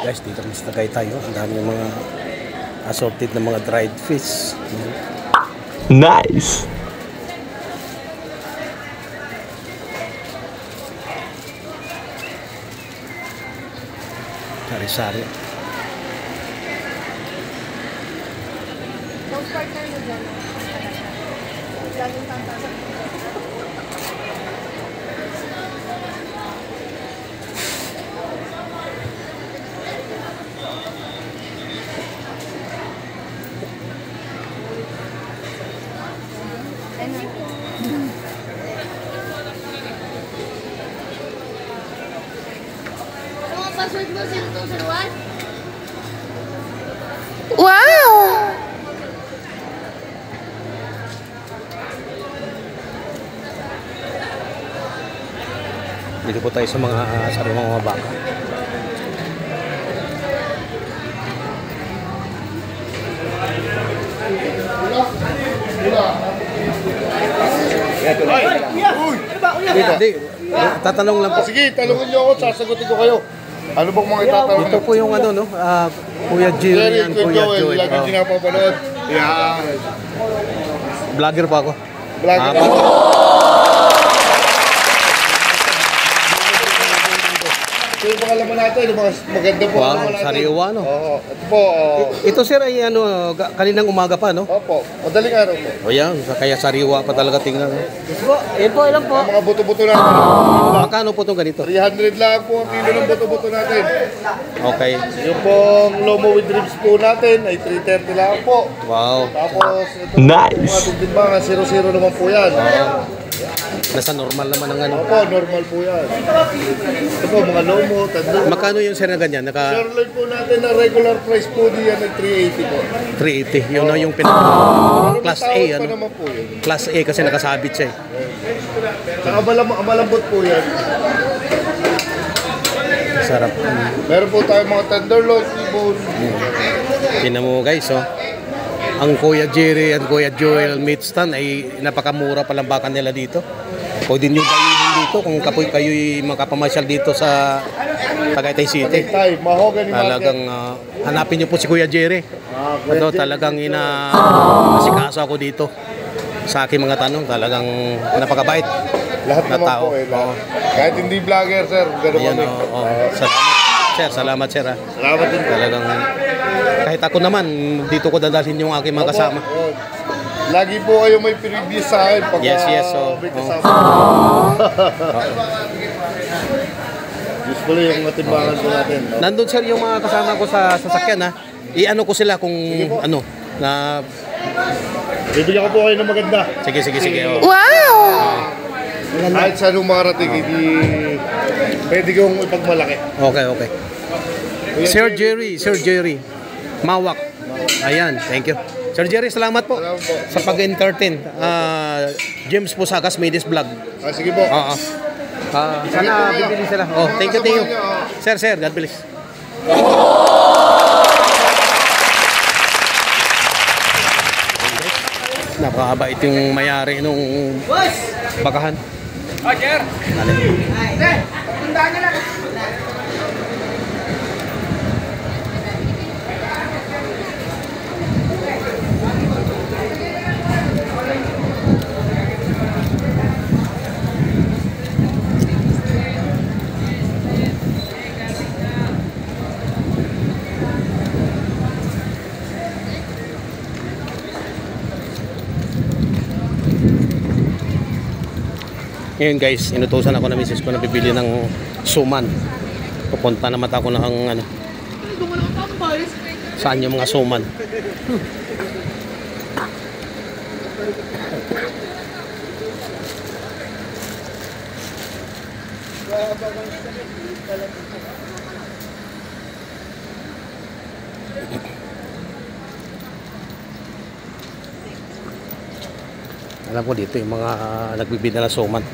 Guys, dito kami sa Tagaytay. Ang dami ng mga assorted na mga dried fish. Nice! Sari-sari. Yung partner mo dyan, laging tantanong. Password mo 0201? Wow! Dito po tayo sa mga sariwang mga baka. Hindi, tatanong lang po. Sige, talungin niyo ako, sasagutin ko kayo. Ano bang mga itatanong Ito po yung ano, no? Kuya Jerry and Kuya Joel. Lagi din napapanood. Yan. Vlogger pa ako. Vlogger. Ito yung mga laman natin, yung mga maganda po. Wow, laman natin. sariwa, no? Oo, ito po. Ito sir ay ano, kaninang umaga pa, no? Opo, madaling araw po. O yan, kaya sariwa pa talaga tingnan. Yan po, ilan po? Ang mga buto-buto natin. Magkano po itong ganito? 300 lang po ang kilo ng buto-buto natin. Okay. Yung pong lomo with ribs po natin ay 330 lang po. Wow. Tapos ito Nice. mga tigtimbangan, 0-0 naman po yan. Nasa normal naman ang ano. Opo, normal po yan. Ito po, mga lomo, tanda. Magkano yung sir na ganyan? Naka Sirloin po natin na regular price po diyan ay 380 po. 380. Yun na yung pinaka class A, Tawag pa ano? naman po yun. Class A kasi nakasabit siya eh. Saka malambot po yan. Sarap. Meron po tayo mga tenderloin, ibon. Tingnan mo guys, oh. Ang Kuya Jerry at Kuya Joel meat stand ay napakamura palang baka nila dito. Pwede nyo dalhin dito kung kayo'y makapamasyal dito sa Tagaytay City. Tay, mahogany market. Talagang hanapin nyo po si Kuya Jerry. Ito talagang asikaso ako dito sa aking mga tanong. Talagang napakabait Lahat na naman tao. po eh. Kahit hindi vlogger, sir. Ganun Ayan, kami. salamat sir, salamat sir. Salamat din po. Talagang kahit ako naman dito ko dadalhin yung aking mga kasama. Opo, yun. Lagi po kayo may previous sa akin pagka Yes, so, may kasama. Usually yung matimbangan po natin. No? Nandun sir yung mga kasama ko sa sasakyan ha. I-ano ko sila kung ano na Bibigyan ko po kayo ng maganda. sige. Oh. Wow! Kahit saan umarating, hindi pwede kong ipagmalaki. Okay. Sir Jerry. Mawak. Ayan, thank you. Sir Jerry, salamat po Salamat po. sa pag-entertain. James Pusagas Midis Vlog. Sige po. Oo. Sana bibili sila. Oh, thank you. Sir, God bless. Napakabait yung mayari nung bakahan. Roger! Ngayon guys, inutusan ako na misis ko na bibili ng suman. Pupunta naman ako ng ano. Saan yung mga suman? Alam ko dito yung mga nagbibida ng suman.